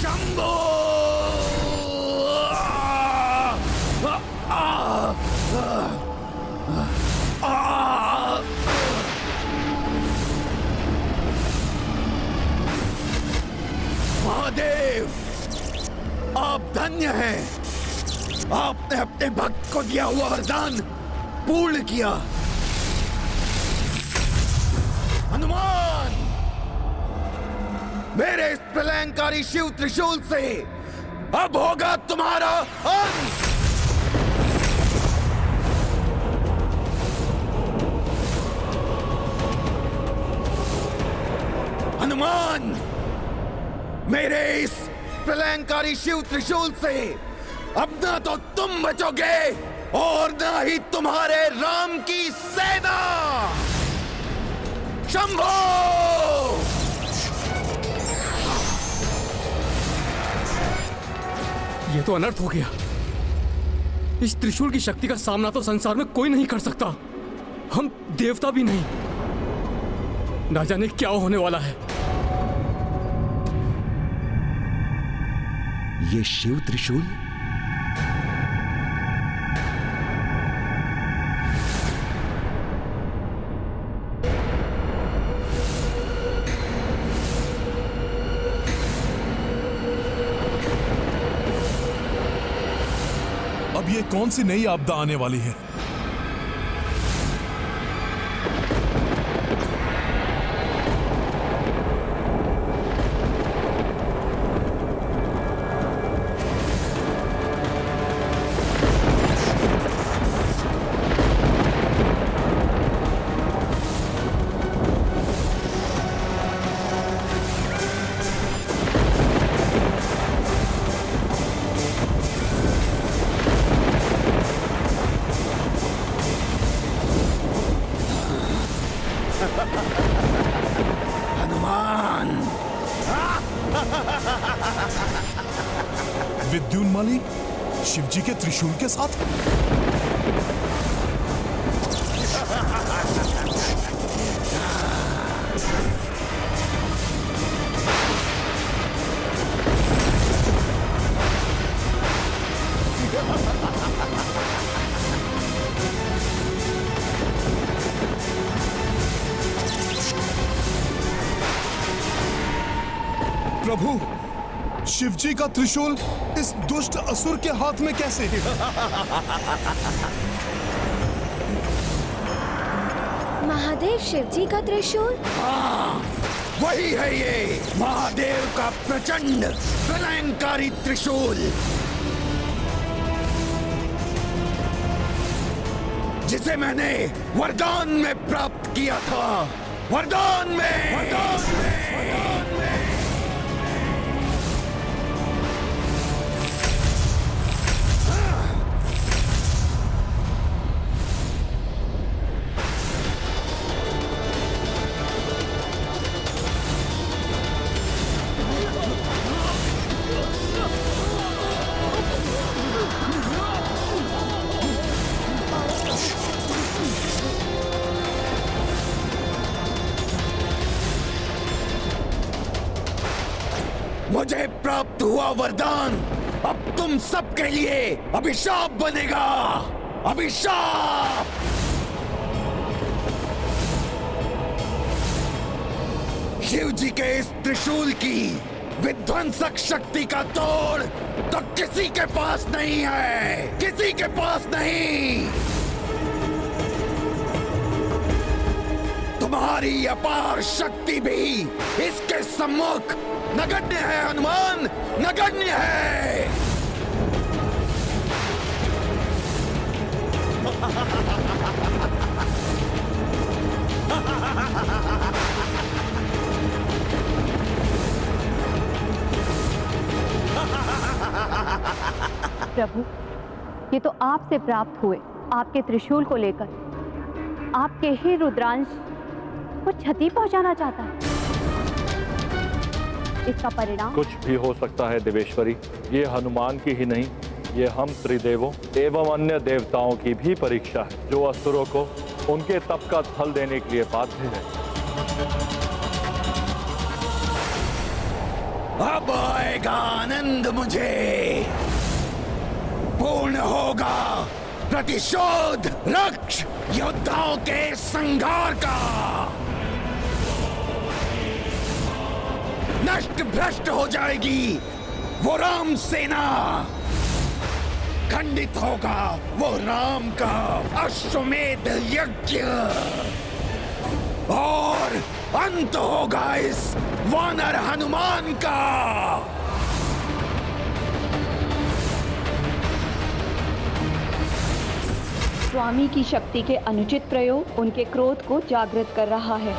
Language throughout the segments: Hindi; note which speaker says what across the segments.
Speaker 1: शंभो! महादेव, आप धन्य हैं। आपने अपने भक्त को दिया हुआ वरदान पूर्ण किया। हनुमान, मेरे इस प्रलयंकारी शिव त्रिशूल से अब होगा तुम्हारा अंत। हनुमान, मेरे इस प्रलयंकारी शिव त्रिशूल से अब ना तो तुम बचोगे और ना ही तुम्हारे राम की सेना। शंभो!
Speaker 2: यह तो अनर्थ हो गया। इस त्रिशूल की शक्ति का सामना तो संसार में कोई नहीं कर सकता। हम देवता भी नहीं। ना जाने क्या होने वाला है।
Speaker 1: ये शिव त्रिशूल
Speaker 3: अब ये कौन सी नई आपदा आने वाली है?
Speaker 1: हनुमान,
Speaker 3: विद्युन्माली शिवजी के त्रिशूल के साथ? प्रभु, शिवजी का त्रिशूल इस दुष्ट असुर के हाथ में कैसे?
Speaker 4: महादेव, शिवजी का त्रिशूल?
Speaker 1: हाँ, वही है ये महादेव का प्रचंड प्रलयंकारी त्रिशूल, जिसे मैंने वरदान में प्राप्त किया था। वरदान में। मुझे प्राप्त हुआ वरदान अब तुम सबके लिए अभिशाप बनेगा। अभिशाप! शिव जी के इस त्रिशूल की विध्वंसक शक्ति का तोड़ तो किसी के पास नहीं है, किसी के पास नहीं। तुम्हारी अपार शक्ति भी इसके सम्मुख नगण्य है। हनुमान, नगण्य है।
Speaker 5: प्रभु, ये तो आपसे प्राप्त हुए आपके त्रिशूल को लेकर आपके ही रुद्रांश को क्षति पहुंचाना चाहता है। इसका परिणाम
Speaker 6: कुछ भी हो सकता है देवेश्वरी। ये हनुमान की ही नहीं, ये हम त्रिदेवों एवं अन्य देवताओं की भी परीक्षा है, जो असुरों को उनके तप का फल देने के लिए बाध्य है।
Speaker 1: अब आएगा आनंद मुझे। पूर्ण होगा प्रतिशोध रक्ष योद्धाओं के संघार का। नष्ट भ्रष्ट हो जाएगी वो राम सेना। खंडित होगा वो राम का अश्वमेध यज्ञ। और अंत होगा इस वानर हनुमान का।
Speaker 5: स्वामी की शक्ति के अनुचित प्रयोग उनके क्रोध को जागृत कर रहा है।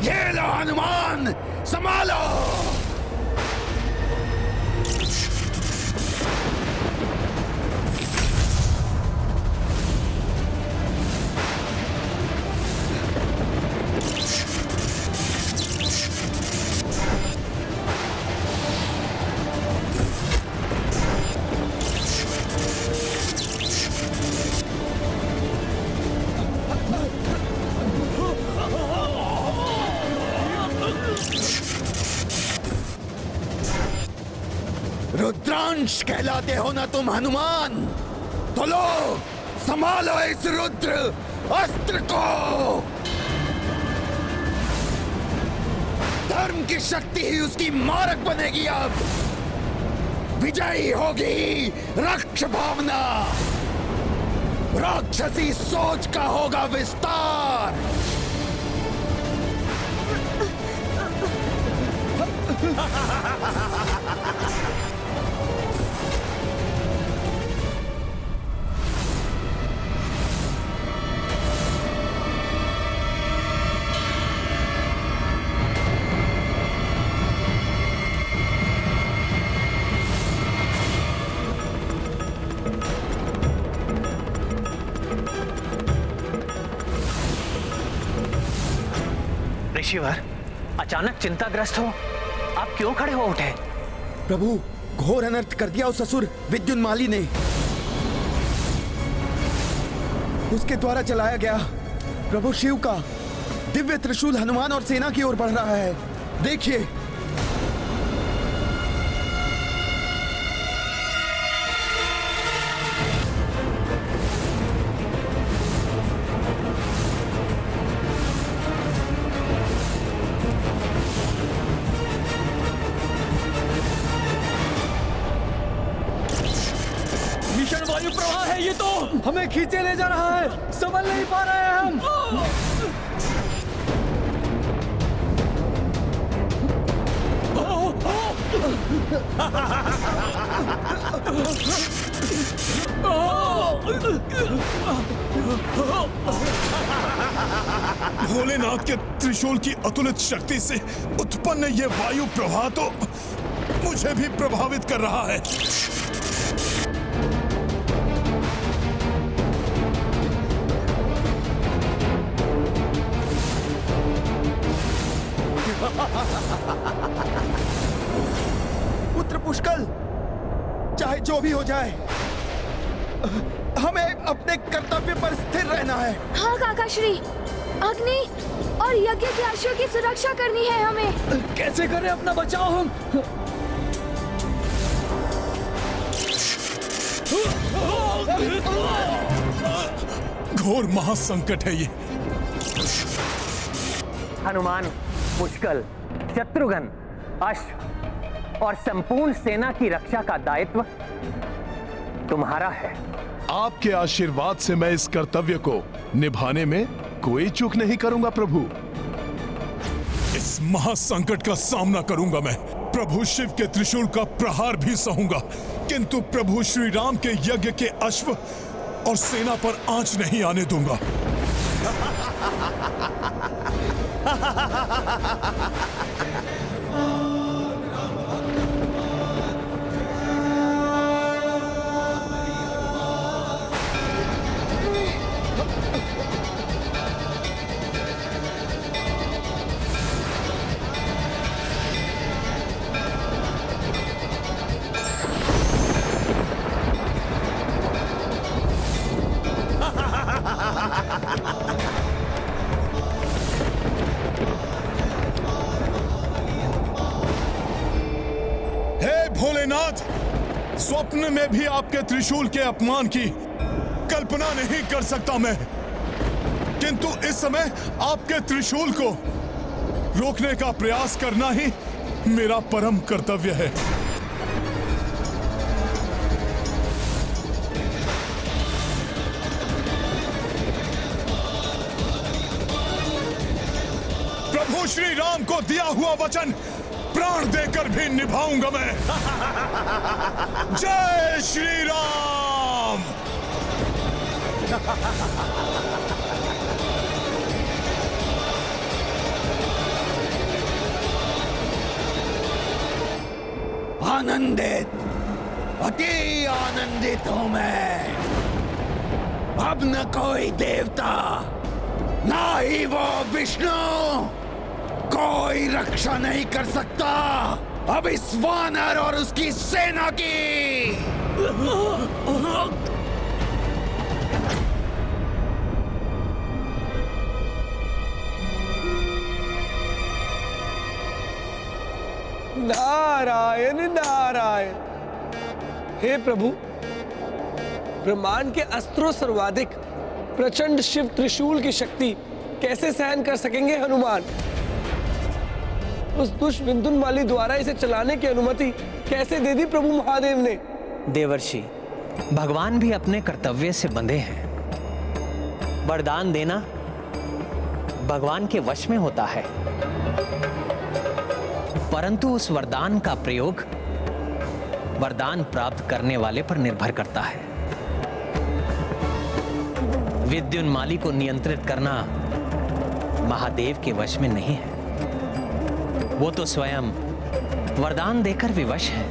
Speaker 1: ये लो हनुमान, संभालो। रुद्रांश कहलाते हो ना तुम हनुमान? तो लो, संभालो इस रुद्र अस्त्र को। धर्म की शक्ति ही उसकी मारक बनेगी। अब विजयी होगी रक्ष भावना। राक्षसी सोच का होगा विस्तार।
Speaker 7: ऋषिवर, अचानक चिंताग्रस्त हो, आप क्यों खड़े हो उठे?
Speaker 1: प्रभु, घोर अनर्थ कर दिया उस असुर विद्युन्माली ने। उसके द्वारा चलाया गया प्रभु शिव का दिव्य त्रिशूल हनुमान और सेना की ओर बढ़ रहा है। देखिए।
Speaker 2: भीषण वायु प्रवाह है ये तो। हमें खींचे ले जा रहा है, संभल नहीं पा रहे हैं हम।
Speaker 3: भोलेनाथ के त्रिशूल की अतुलित शक्ति से उत्पन्न ये वायु प्रवाह तो मुझे भी प्रभावित कर रहा है।
Speaker 1: पुत्र पुष्कल, चाहे जो भी हो जाए, हमें अपने कर्तव्य पर स्थिर रहना है।
Speaker 4: हाँ काका श्री, अग्नि और यज्ञ के अश्व की सुरक्षा करनी है हमें।
Speaker 2: कैसे करें अपना बचाव हम?
Speaker 3: घोर महासंकट है ये।
Speaker 7: हनुमान, पुष्कल, शत्रुघ्न, अश्व और संपूर्ण सेना की रक्षा का दायित्व तुम्हारा है।
Speaker 3: आपके आशीर्वाद से मैं इस कर्तव्य को निभाने में कोई चूक नहीं करूंगा प्रभु। इस महासंकट का सामना करूंगा मैं। प्रभु शिव के त्रिशूल का प्रहार भी सहूंगा। किंतु प्रभु श्री राम के यज्ञ के अश्व और सेना पर आंच नहीं आने दूंगा। भोलेनाथ, स्वप्न में भी आपके त्रिशूल के अपमान की कल्पना नहीं कर सकता मैं, किंतु इस समय आपके त्रिशूल को रोकने का प्रयास करना ही मेरा परम कर्तव्य है। प्रभु श्री राम को दिया हुआ वचन प्राण देकर भी निभाऊंगा मैं। जय श्री राम।
Speaker 1: आनंदित, अति आनंदित हूं मैं। अब न कोई देवता, ना ही वो विष्णु कोई रक्षा नहीं कर सकता अब इस वानर और उसकी सेना की।
Speaker 8: नारायण नारायण। हे प्रभु, ब्रह्मांड के अस्त्रों सर्वाधिक प्रचंड शिव त्रिशूल की शक्ति कैसे सहन कर सकेंगे हनुमान? उस दुष्ट विंधुनमाली द्वारा इसे चलाने की अनुमति कैसे दे दी प्रभु महादेव ने?
Speaker 7: देवर्षि, भगवान भी अपने कर्तव्य से बंधे हैं। वरदान देना भगवान के वश में होता है, परंतु उस वरदान का प्रयोग वरदान प्राप्त करने वाले पर निर्भर करता है। विद्युन्माली को नियंत्रित करना महादेव के वश में नहीं है। वो तो स्वयं वरदान देकर विवश है।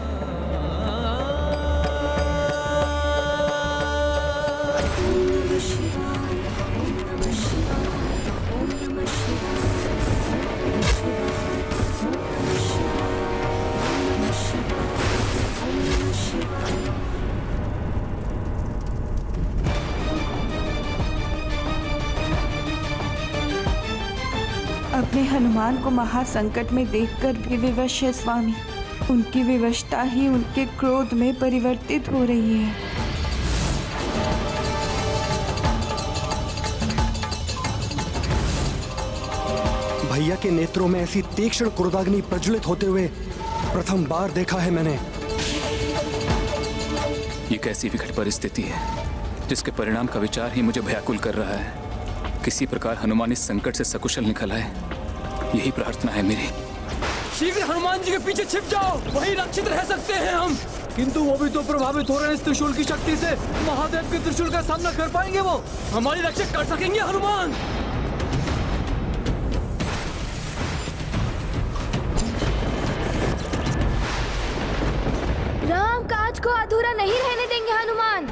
Speaker 9: अपने हनुमान को महासंकट में देखकर भी विवश है स्वामी। उनकी विवशता ही उनके क्रोध में परिवर्तित हो रही है।
Speaker 10: भैया के नेत्रों में ऐसी तीक्ष्ण क्रोधाग्नि प्रज्वलित होते हुए प्रथम बार देखा है मैंने।
Speaker 11: ये कैसी विकट परिस्थिति है जिसके परिणाम का विचार ही मुझे भयाकुल कर रहा है। किसी प्रकार हनुमान इस संकट से सकुशल निकल आए, यही प्रार्थना है मेरी।
Speaker 2: शीघ्र हनुमान जी के पीछे छिप जाओ, वही रक्षित रह सकते हैं हम। किंतु वो भी तो प्रभावित हो रहे हैं इस त्रिशूल की शक्ति से। महादेव के त्रिशूल का सामना कर पाएंगे वो? हमारी रक्षा कर सकेंगे हनुमान?
Speaker 4: राम काज को अधूरा नहीं रहने देंगे हनुमान।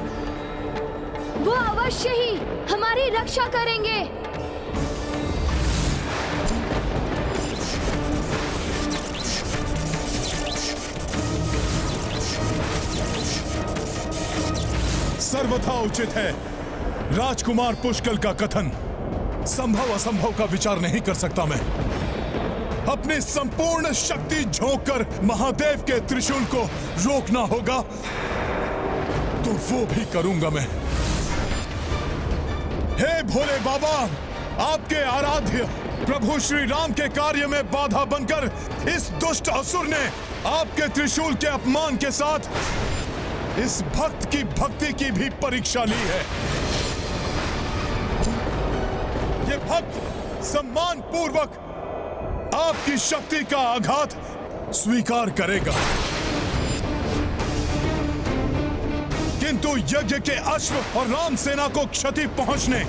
Speaker 4: वो अवश्य ही हमारी रक्षा करेंगे।
Speaker 3: सर्वथा उचित है राजकुमार पुष्कल का कथन। संभव असंभव का विचार नहीं कर सकता मैं। अपनी संपूर्ण शक्ति झोंककर महादेव के त्रिशूल को रोकना होगा तो वो भी करूंगा मैं। हे भोले बाबा, आपके आराध्य प्रभु श्री राम के कार्य में बाधा बनकर इस दुष्ट असुर ने आपके त्रिशूल के अपमान के साथ इस भक्त की भक्ति की भी परीक्षा ली है। ये भक्त सम्मान पूर्वक आपकी शक्ति का आघात स्वीकार करेगा। किंतु यज्ञ के अश्व और राम सेना को क्षति पहुंचने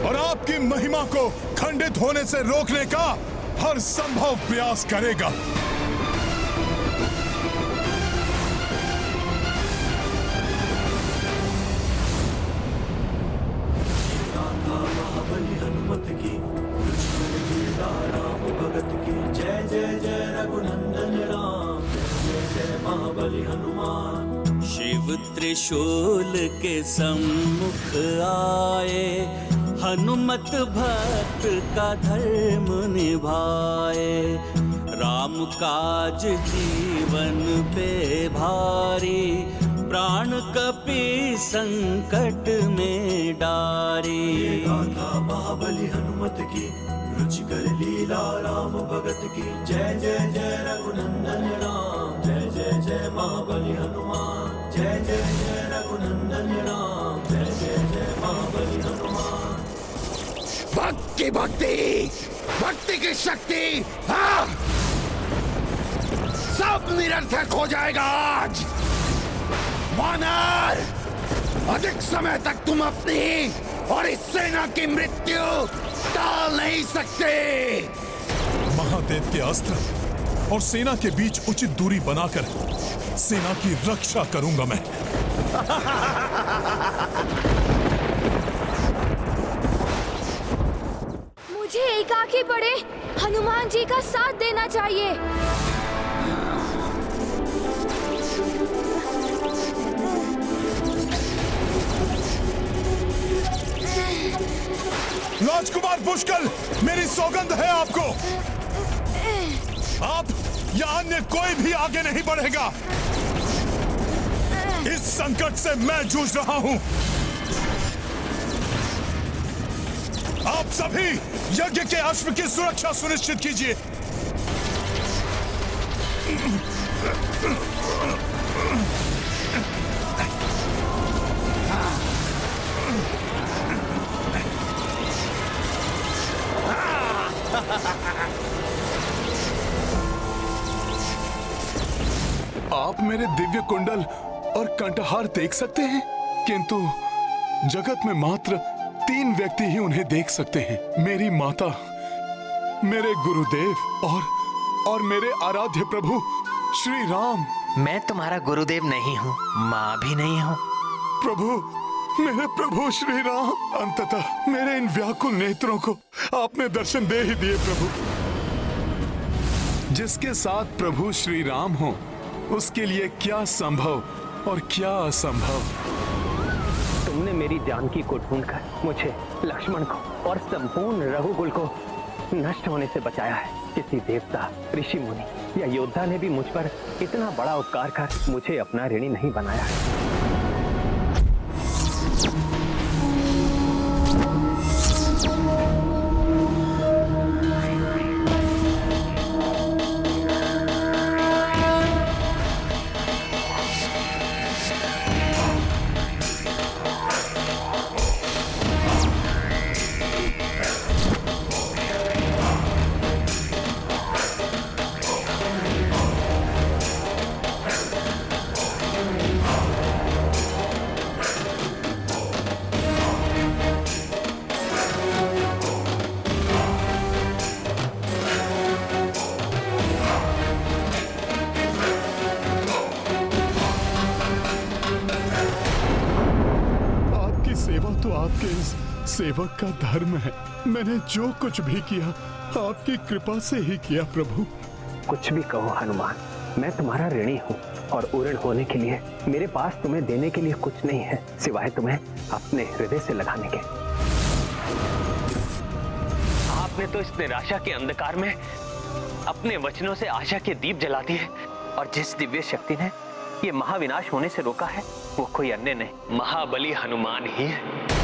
Speaker 3: और आपकी महिमा को खंडित होने से रोकने का हर संभव प्रयास करेगा।
Speaker 12: शिव त्रिशूल के सम्मुख आए, हनुमत भक्त का धर्म निभाए। राम काज जीवन पे भारी, प्राण कपि संकट में डारी। गाथा महाबली हनुमत की, रुचिकर लीला राम भगत की। जय जय जय रघुनंदन राम, जय जय जय महाबली हनुमान। जय जय जय रघुनंदन राम, जय जय जय महाबली हनुमान।
Speaker 1: भक्ति भक्ति भक्ति की शक्ति, हाँ, सब निरर्थक हो जाएगा आज। वानर, अधिक समय तक तुम अपनी और इस सेना की मृत्यु टाल नहीं सकते।
Speaker 3: महादेव के अस्त्र और सेना के बीच उचित दूरी बनाकर सेना की रक्षा करूंगा मैं।
Speaker 4: मुझे एकाकी पड़े हनुमान जी का साथ देना चाहिए।
Speaker 3: राजकुमार पुष्कल, मेरी सौगंध है आपको, आप या अन्य कोई भी आगे नहीं बढ़ेगा। इस संकट से मैं जूझ रहा हूं। आप सभी यज्ञ के अश्व की सुरक्षा सुनिश्चित कीजिए।
Speaker 13: आप मेरे दिव्य कुंडल और कंठहार देख सकते हैं, किंतु जगत में मात्र 3 व्यक्ति ही उन्हें देख सकते हैं। मेरी माता, मेरे गुरुदेव और मेरे आराध्य प्रभु श्री राम।
Speaker 7: मैं तुम्हारा गुरुदेव नहीं हूँ, माँ भी नहीं हूँ।
Speaker 13: प्रभु, मेरे प्रभु श्री राम, अंततः मेरे इन व्याकुल नेत्रों को आपने दर्शन दे ही दिए प्रभु। जिसके साथ प्रभु श्री राम हो, उसके लिए क्या संभव और क्या असंभव।
Speaker 7: तुमने मेरी जानकी को ढूंढकर मुझे, लक्ष्मण को और संपूर्ण रघुकुल को नष्ट होने से बचाया है। किसी देवता, ऋषि मुनि या योद्धा ने भी मुझ पर इतना बड़ा उपकार कर मुझे अपना ऋणी नहीं बनाया है।
Speaker 13: सेवक का धर्म है। मैंने जो कुछ भी किया आपकी कृपा से ही किया प्रभु।
Speaker 7: कुछ भी कहो हनुमान, मैं तुम्हारा ऋणी हूँ और ऋण होने के लिए मेरे पास तुम्हें देने के लिए कुछ नहीं है सिवाय तुम्हें अपने हृदय से लगाने के। आपने तो इस निराशा के अंधकार में अपने वचनों से आशा के दीप जला दिए और जिस दिव्य शक्ति ने ये महाविनाश होने से रोका है वो कोई अन्य नहीं, महाबली हनुमान ही है।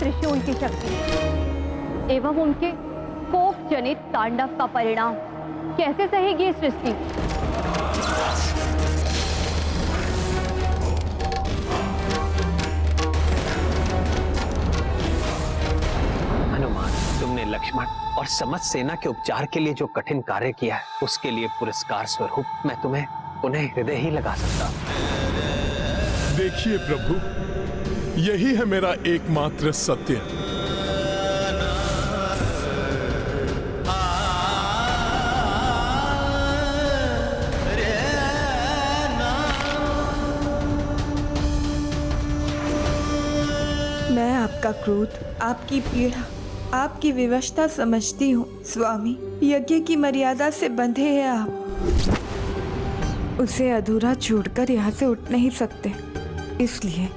Speaker 5: त्रिशूल की शक्ति एवं उनके कोप जनित तांडव का परिणाम कैसे सहेगी ये सृष्टि?
Speaker 7: हनुमान, तुमने लक्ष्मण और समस्त सेना के उपचार के लिए जो कठिन कार्य किया है, उसके लिए पुरस्कार स्वरूप मैं तुम्हें पुनः हृदय ही लगा सकता हूं।
Speaker 13: देखिए प्रभु, यही है मेरा एकमात्र सत्य।
Speaker 9: मैं आपका क्रोध, आपकी पीड़ा, आपकी विवशता समझती हूँ स्वामी। यज्ञ की मर्यादा से बंधे हैं आप, उसे अधूरा छोड़कर यहाँ से उठ नहीं सकते। इसलिए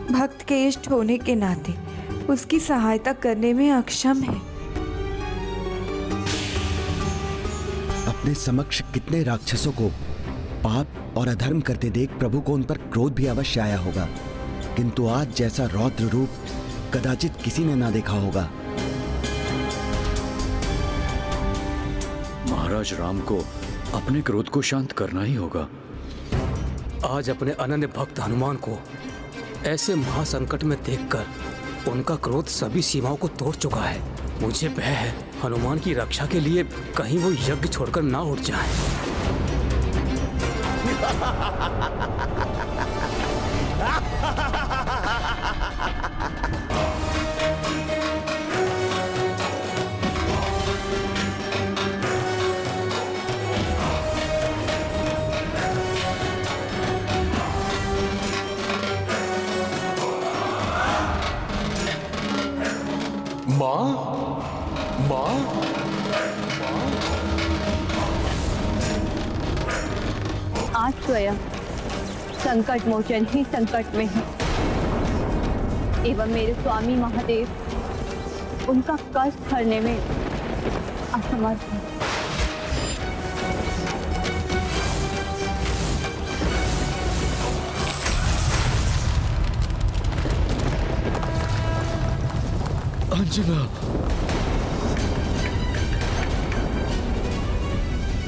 Speaker 9: भक्त के इष्ट होने के नाते उसकी सहायता करने में अक्षम है।
Speaker 10: अपने समक्ष कितने राक्षसों को पाप और अधर्म करते देख प्रभु को उन पर क्रोध भी अवश्य आया होगा, किंतु आज जैसा रौद्र रूप कदाचित किसी ने ना देखा होगा।
Speaker 14: महाराज राम को अपने क्रोध को शांत करना ही होगा।
Speaker 2: आज अपने अनन्य भक्त हनुमान को ऐसे महासंकट में देखकर उनका क्रोध सभी सीमाओं को तोड़ चुका है। मुझे भय है हनुमान की रक्षा के लिए कहीं वो यज्ञ छोड़कर ना उठ जाए।
Speaker 5: आज स्वयं संकट मोचन ही संकट में है एवं मेरे स्वामी महादेव उनका कष्ट हरने में असमर्थ है।
Speaker 2: अंजना,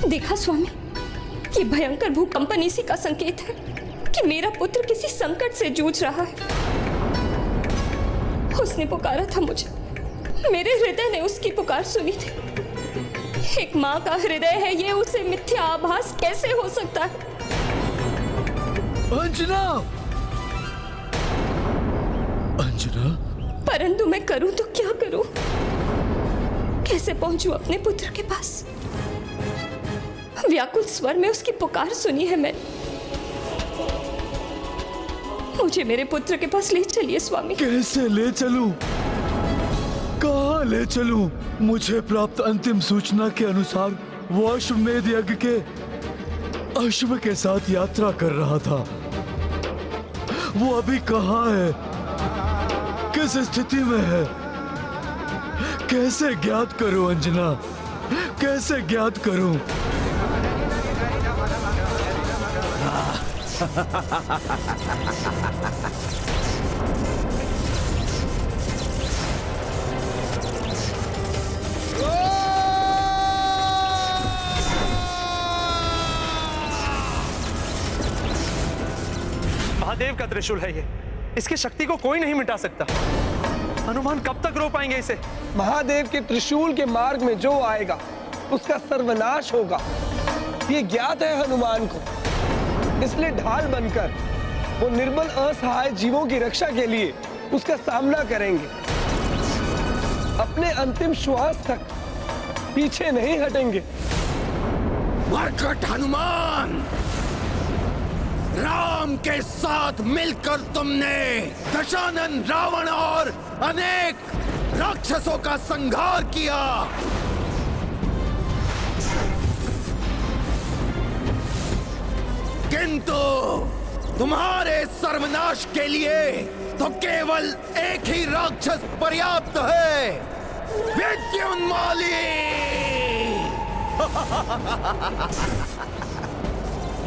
Speaker 15: देखा स्वामी, ये भयंकर भूकंपन इसी का संकेत है कि मेरा पुत्र किसी संकट से जूझ रहा है। उसने पुकारा था मुझे, मेरे हृदय ने उसकी पुकार सुनी थी। एक माँ का हृदय है ये, उसे मिथ्या आभास कैसे हो सकता है?
Speaker 2: अंजना, अंजना,
Speaker 15: परंतु मैं करूं तो क्या करूं? कैसे पहुंचूं अपने पुत्र के पास? व्याकुल स्वर में उसकी पुकार सुनी है मैंने। मुझे मेरे पुत्र के पास ले चलिए स्वामी।
Speaker 2: कैसे ले चलूं? कहाँ ले चलूं? मुझे प्राप्त अंतिम सूचना के अनुसार वो अश्वमेध यज्ञ के अश्व के साथ यात्रा कर रहा था। वो अभी कहाँ है? किस स्थिति में है? कैसे ज्ञात करूं अंजना? कैसे ज्ञात करूं?
Speaker 16: महादेव का त्रिशूल है ये, इसकी शक्ति को कोई नहीं मिटा सकता। हनुमान कब तक रो पाएंगे इसे?
Speaker 8: महादेव के त्रिशूल के मार्ग में जो आएगा उसका सर्वनाश होगा, ये ज्ञात है हनुमान को। इसलिए ढाल बनकर वो निर्बल असहाय जीवों की रक्षा के लिए उसका सामना करेंगे। अपने अंतिम श्वास तक पीछे नहीं हटेंगे।
Speaker 1: मरकट हनुमान, राम के साथ मिलकर तुमने दशानन, रावण और अनेक राक्षसों का संहार किया। किंतु तुम्हारे सर्वनाश के लिए तो केवल एक ही राक्षस पर्याप्त है, विद्युन्माली।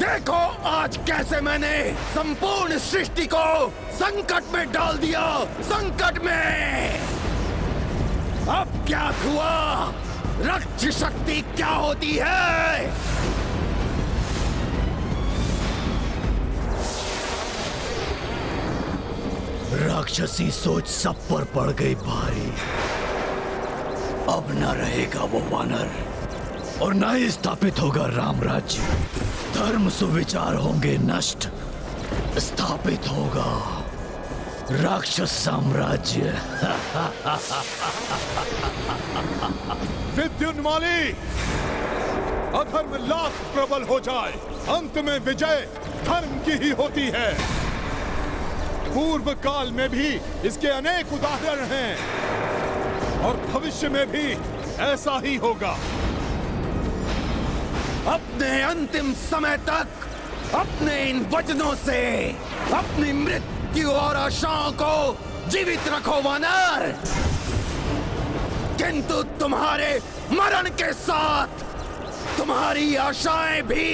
Speaker 1: देखो आज कैसे मैंने संपूर्ण सृष्टि को संकट में डाल दिया, संकट में। अब क्या हुआ? रक्त शक्ति क्या होती है?
Speaker 17: राक्षसी सोच सब पर पड़ गई भारी। अब न रहेगा वो वानर और न ही स्थापित होगा राम राज्य। धर्म सुविचार होंगे नष्ट, स्थापित होगा राक्षस साम्राज्य।
Speaker 3: विद्युन्माली, अधर्म लाख प्रबल हो जाए, अंत में विजय धर्म की ही होती है। पूर्व काल में भी इसके अनेक उदाहरण हैं और भविष्य में भी ऐसा ही होगा।
Speaker 1: अपने अंतिम समय तक अपने इन वचनों से अपनी मृत्यु और आशाओं को जीवित रखो वानर, किंतु तुम्हारे मरण के साथ तुम्हारी आशाएं भी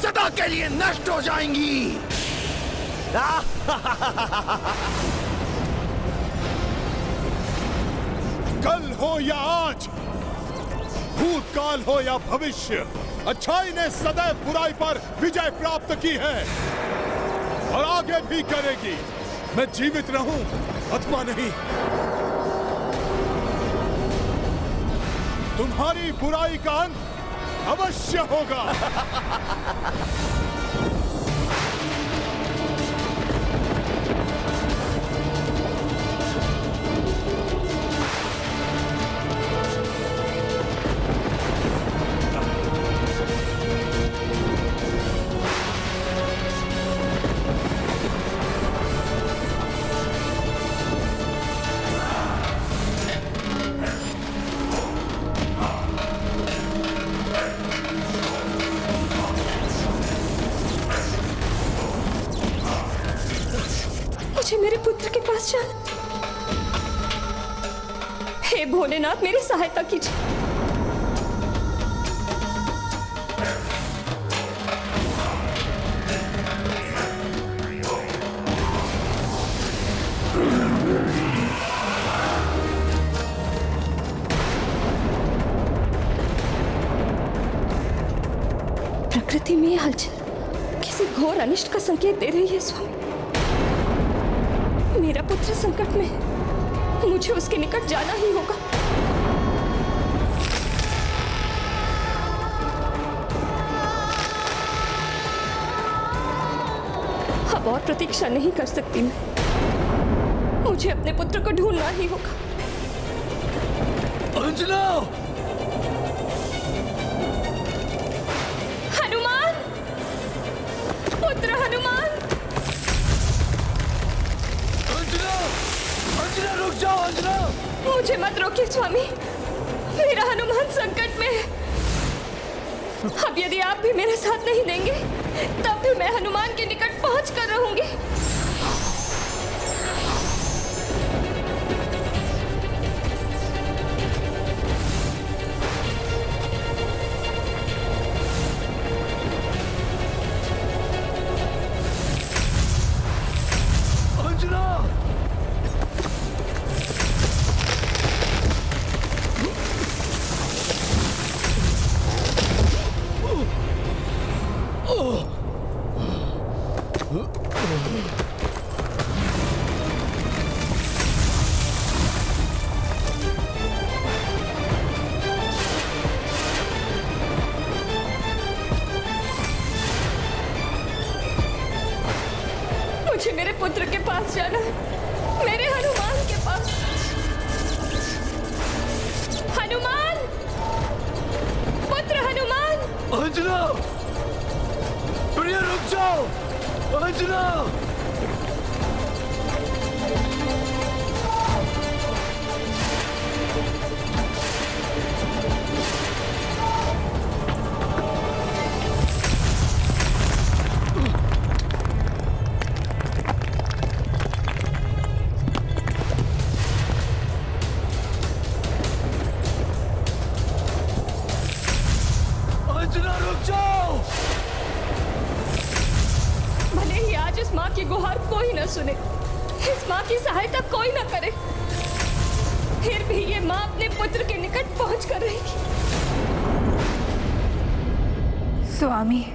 Speaker 1: सदा के लिए नष्ट हो जाएंगी।
Speaker 3: कल हो या आज, भूतकाल हो या भविष्य, अच्छाई ने सदैव बुराई पर विजय प्राप्त की है और आगे भी करेगी। मैं जीवित रहूं अथवा नहीं, तुम्हारी बुराई का अंत अवश्य होगा।
Speaker 15: मेरे पुत्र के पास जाना। हे भोलेनाथ, मेरी सहायता कीजिए। प्रकृति में यह हलचल किसी घोर अनिष्ट का संकेत दे रही है स्वामी। मेरा पुत्र संकट में है, मुझे उसके निकट जाना ही होगा। अब और प्रतीक्षा नहीं कर सकती मैं, मुझे अपने पुत्र को ढूंढना ही होगा।
Speaker 17: अंजना!
Speaker 15: हनुमान, पुत्र हनुमान!
Speaker 17: अंजना, रुक जाओ अंजना!
Speaker 15: मुझे मत रोकिए स्वामी, मेरा हनुमान संकट में है। अब यदि आप भी मेरा साथ नहीं देंगे, तब भी मैं हनुमान के निकट पहुंच कर रहूंगी। मुझे मेरे पुत्र के पास जाना है, मेरे हनुमान के पास। हनुमान, पुत्र हनुमान!
Speaker 17: अंजना! प्रिया, रुक जाओ! अंजना!
Speaker 15: आज इस माँ की गुहार कोई न सुने, इस माँ की सहायता कोई न करे, फिर भी ये माँ अपने पुत्र के निकट पहुंच कर रहेगी।
Speaker 9: स्वामी,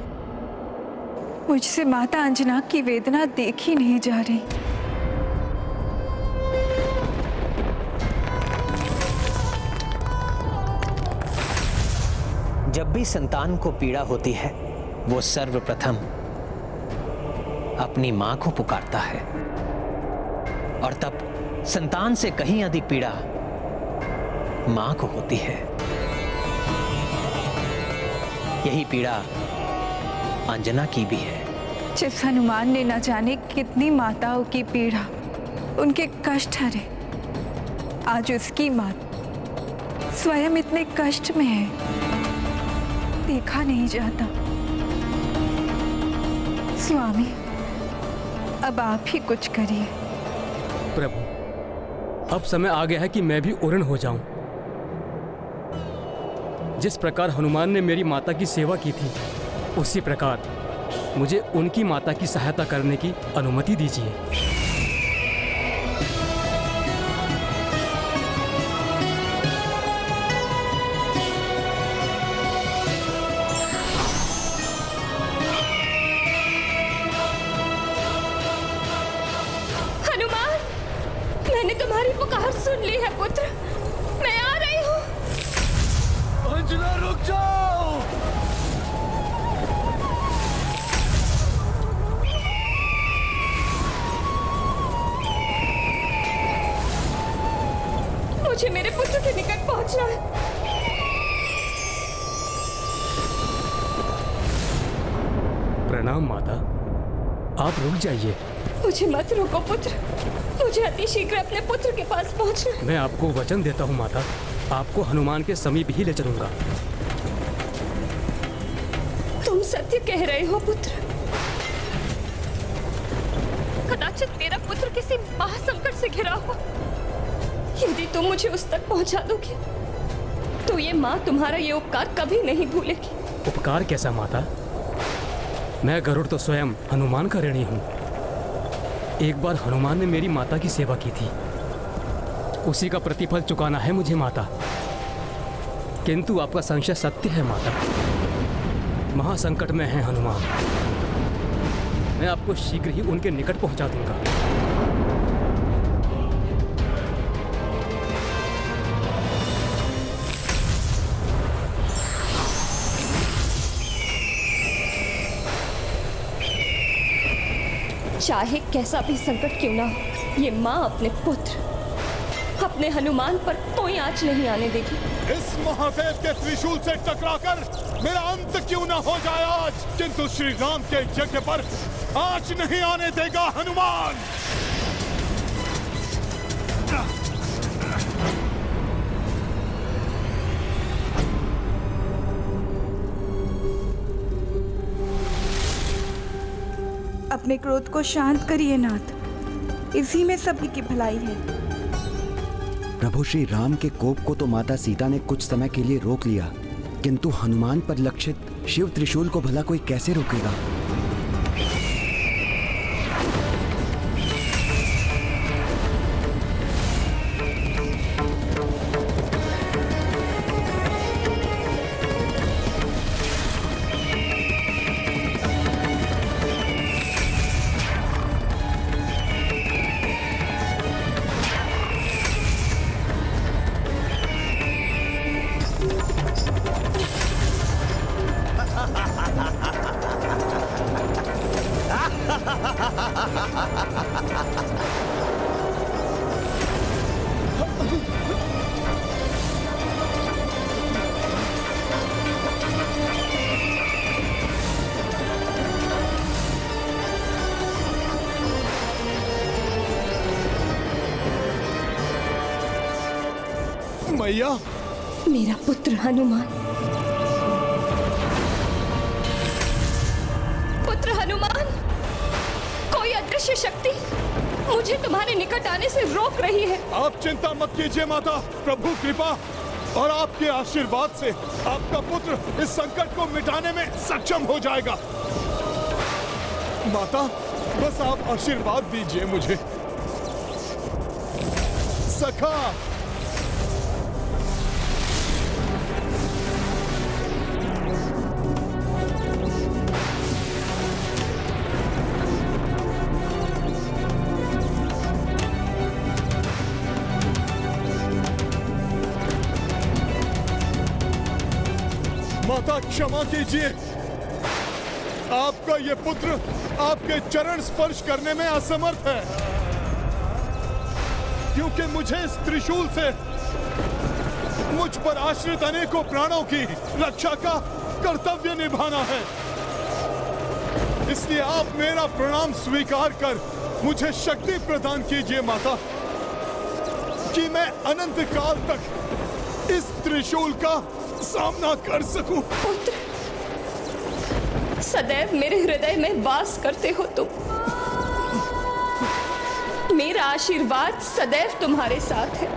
Speaker 9: मुझसे माता अंजना की वेदना देखी नहीं जा रही।
Speaker 7: जब भी संतान को पीड़ा होती है, वो सर्वप्रथम अपनी मां को पुकारता है, और तब संतान से कहीं अधिक पीड़ा मां को होती है। यही पीड़ा अंजना की भी है।
Speaker 9: जिस हनुमान ने न जाने कितनी माताओं की पीड़ा, उनके कष्ट हरे, आज उसकी माता स्वयं इतने कष्ट में है, देखा नहीं जाता। स्वामी, अब आप ही कुछ करिए।
Speaker 2: प्रभु, अब समय आ गया है कि मैं भी उरण हो जाऊं। जिस प्रकार हनुमान ने मेरी माता की सेवा की थी, उसी प्रकार मुझे उनकी माता की सहायता करने की अनुमति दीजिए।
Speaker 15: हनुमान, मैंने तुम्हारी पुकार सुन ली है पुत्र, मैं आ रही हूँ।
Speaker 2: अंजना, रुक जाओ।
Speaker 15: मुझे मेरे पुत्र के निकट पहुंचना है।
Speaker 2: प्रणाम माता, आप रुक जाइए।
Speaker 15: मुझे मत रोको पुत्र, मुझे अति शीघ्र अपने पुत्र के पास पहुंचना है।
Speaker 2: मैं आपको वचन देता हूँ माता, आपको हनुमान के समीप ही ले चलूंगा।
Speaker 15: तुम सत्य कह रहे हो पुत्र। कदाचित मेरा पुत्र किसी महासंकट से घिरा हो। यदि तुम मुझे उस तक पहुंचा दोगे, तो ये माँ तुम्हारा ये उपकार कभी नहीं भूलेगी।
Speaker 2: उपकार कैसा माता? मैं गरुड़ तो स्वयं हनुमान का ऋणी हूँ। एक बार हनुमान ने मेरी माता की सेवा की थी, उसी का प्रतिफल चुकाना है मुझे माता। किंतु आपका संशय सत्य है माता, महासंकट में है हनुमान। मैं आपको शीघ्र ही उनके निकट पहुंचा दूंगा।
Speaker 15: चाहे कैसा भी संकट क्यों ना हो, ये माँ अपने पुत्र, अपने हनुमान पर कोई आंच नहीं आने देगी।
Speaker 3: इस महादेव के त्रिशूल से टकराकर मेरा अंत क्यों ना हो जाए आज, किंतु श्री राम के यज्ञ पर आंच नहीं आने देगा हनुमान।
Speaker 9: अपने क्रोध को शांत करिए नाथ, इसी में सभी की भलाई है।
Speaker 10: प्रभु श्री राम के कोप को तो माता सीता ने कुछ समय के लिए रोक लिया, किंतु हनुमान पर लक्षित शिव त्रिशूल को भला कोई कैसे रोकेगा?
Speaker 3: मैया,
Speaker 15: मेरा पुत्र हनुमान, पुत्र हनुमान, कोई अदृश्य शक्ति मुझे तुम्हारे निकट आने से रोक रही है।
Speaker 3: आप चिंता मत कीजिए माता, प्रभु कृपा और आपके आशीर्वाद से आपका पुत्र इस संकट को मिटाने में सक्षम हो जाएगा। माता, बस आप आशीर्वाद दीजिए मुझे। सखा, माता क्षमा कीजिए, आपका ये पुत्र आपके चरण स्पर्श करने में असमर्थ है, क्योंकि मुझे इस त्रिशूल से मुझ पर आश्रित अनेकों प्राणों की रक्षा का कर्तव्य निभाना है। इसलिए आप मेरा प्रणाम स्वीकार कर मुझे शक्ति प्रदान कीजिए माता, कि मैं अनंत काल तक इस त्रिशूल का सामना कर सकूं।
Speaker 15: पुत्र, सदैव मेरे हृदय में वास करते हो तुम। मेरा आशीर्वाद सदैव तुम्हारे साथ है।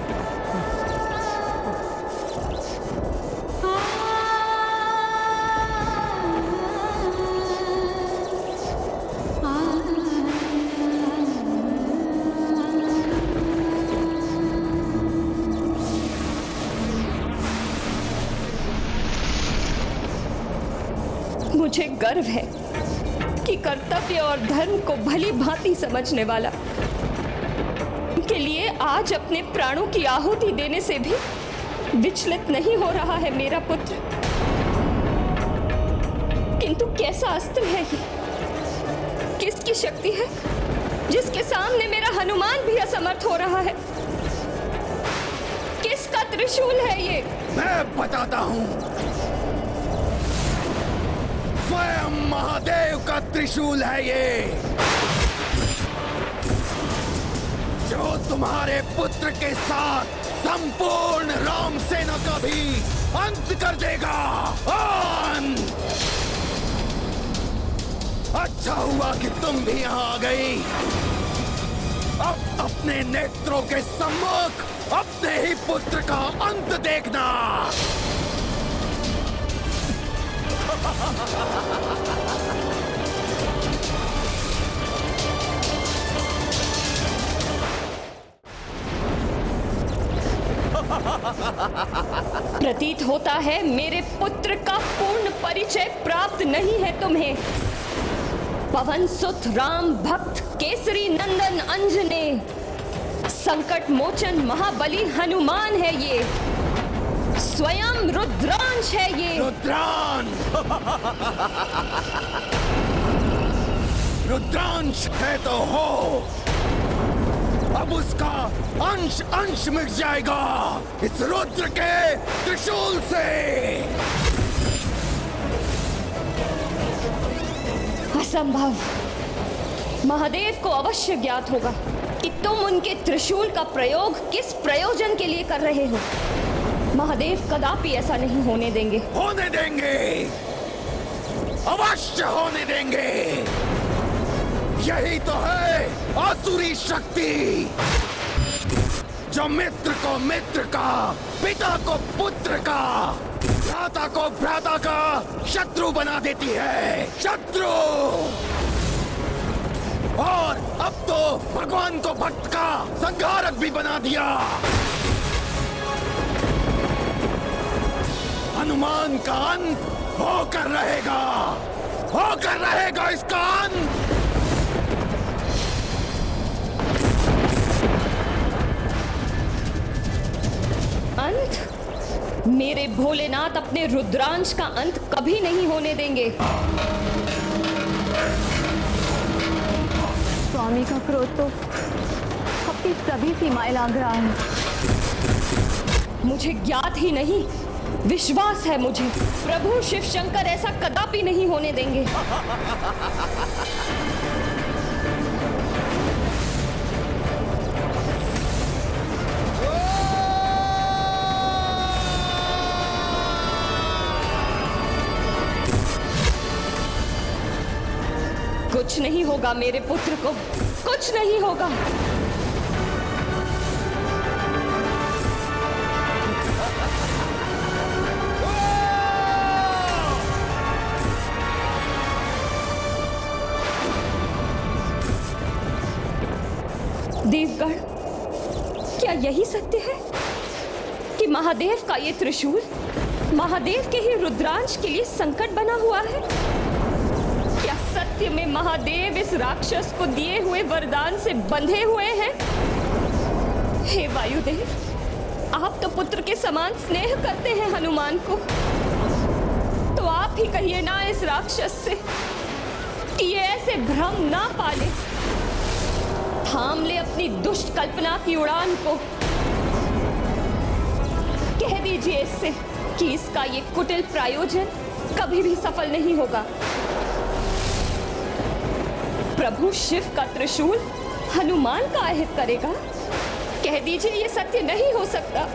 Speaker 15: मुझे गर्व है कि कर्तव्य और धर्म को भली भांति समझने वाला के लिए आज अपने प्राणों की आहुति देने से भी विचलित नहीं हो रहा है मेरा पुत्र। किंतु कैसा अस्त्र है ये? किसकी शक्ति है जिसके सामने मेरा हनुमान भी असमर्थ हो रहा है? किसका त्रिशूल है ये?
Speaker 1: मैं बताता हूं। स्वयं महादेव का त्रिशूल है ये, जो तुम्हारे पुत्र के साथ संपूर्ण राम सेना का भी अंत कर देगा। अच्छा हुआ कि तुम भी यहाँ आ गई। अब अपने नेत्रों के सम्मुख अपने ही पुत्र का अंत देखना।
Speaker 15: प्रतीत होता है मेरे पुत्र का पूर्ण परिचय प्राप्त नहीं है तुम्हें। पवन सुत राम भक्त केसरी नंदन अंजने, संकट मोचन महाबली हनुमान है ये, स्वयं रुद्रांश है ये।
Speaker 1: रुद्रांश है तो हो, अब उसका अंश अंश मिट जाएगा इस रुद्र के त्रिशूल से।
Speaker 15: असंभव। महादेव को अवश्य ज्ञात होगा कि तुम उनके त्रिशूल का प्रयोग किस प्रयोजन के लिए कर रहे हो। महादेव कदापि ऐसा नहीं होने देंगे।
Speaker 1: होने देंगे, अवश्य होने देंगे। यही तो है आसुरी शक्ति, जो मित्र को मित्र का, पिता को पुत्र का, भ्राता को भ्राता का शत्रु बना देती है। शत्रु। और अब तो भगवान को भक्त का संहारक भी बना दिया। हनुमान का अंत होकर रहेगा इसका अंत।
Speaker 15: अंत? मेरे भोलेनाथ अपने रुद्रांश का अंत कभी नहीं होने देंगे।
Speaker 5: स्वामी का क्रोध तो अपनी सभी सीमाएं लांघ रहा है।
Speaker 15: मुझे ज्ञात ही नहीं, विश्वास है मुझे, प्रभु शिव शंकर ऐसा कदापि नहीं होने देंगे। कुछ नहीं होगा मेरे पुत्र को, कुछ नहीं होगा। देवगण, क्या यही सत्य है कि महादेव का ये त्रिशूल महादेव के ही रुद्रांश के लिए संकट बना हुआ है? क्या सत्य में महादेव इस राक्षस को दिए हुए वरदान से बंधे हुए हैं? हे वायुदेव, आप तो पुत्र के समान स्नेह करते हैं हनुमान को, तो आप ही कहिए ना इस राक्षस से कि ये ऐसे भ्रम ना पाले, थाम ले अपनी दुष्ट कल्पना की उड़ान को। कह दीजिए इससे कि इसका ये कुटिल प्रायोजन कभी भी सफल नहीं होगा। प्रभु शिव का त्रिशूल हनुमान का अहित करेगा? कह दीजिए ये सत्य नहीं हो सकता।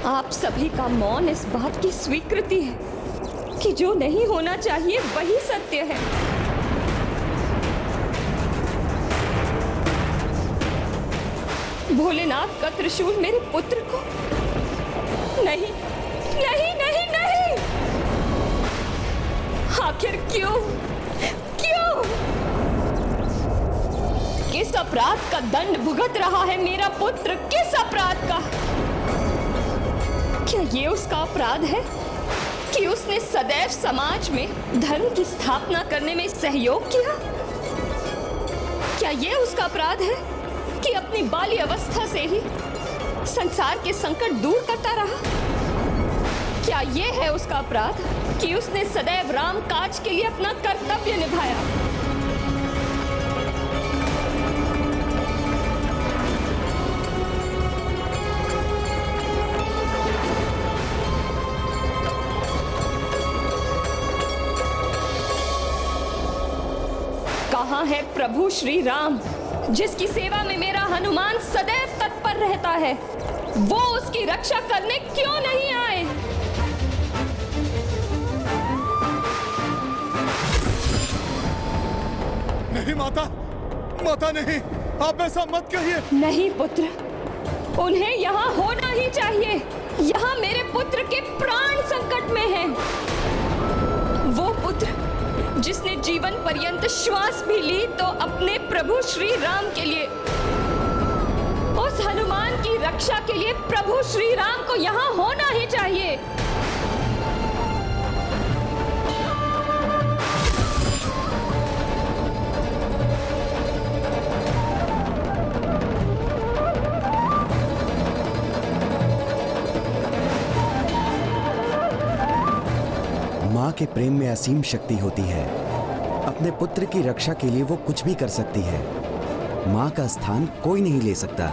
Speaker 15: आप सभी का मौन इस बात की स्वीकृति है कि जो नहीं होना चाहिए वही सत्य है। भोलेनाथ का त्रिशूल मेरे पुत्र को नहीं, नहीं, नहीं, नहीं। आखिर क्यों? क्यों? किस अपराध का दंड भुगत रहा है मेरा पुत्र? किस अपराध का? क्या ये उसका अपराध है कि उसने सदैव समाज में धर्म की स्थापना करने में सहयोग किया? क्या ये उसका अपराध है कि अपनी बाल्य अवस्था से ही संसार के संकट दूर करता रहा? क्या ये है उसका अपराध कि उसने सदैव राम काज के लिए अपना कर्तव्य निभाया? कहाँ है प्रभु श्री राम, जिसकी सेवा में मेरा हनुमान सदैव तत्पर रहता है? वो उसकी रक्षा करने क्यों नहीं आए?
Speaker 3: नहीं माता, माता नहीं, आप ऐसा मत कहिए।
Speaker 15: नहीं पुत्र, उन्हें यहाँ होना ही चाहिए। यहाँ मेरे पुत्र के प्राण संकट में हैं। वो पुत्र जिसने जीवन पर्यंत श्वास भी ली तो अपने प्रभु श्री राम के लिए, उस हनुमान की रक्षा के लिए प्रभु श्री राम को यहाँ होना ही चाहिए।
Speaker 10: माँ के प्रेम में असीम शक्ति होती है। अपने पुत्र की रक्षा के लिए वो कुछ भी कर सकती है। माँ का स्थान कोई नहीं ले सकता।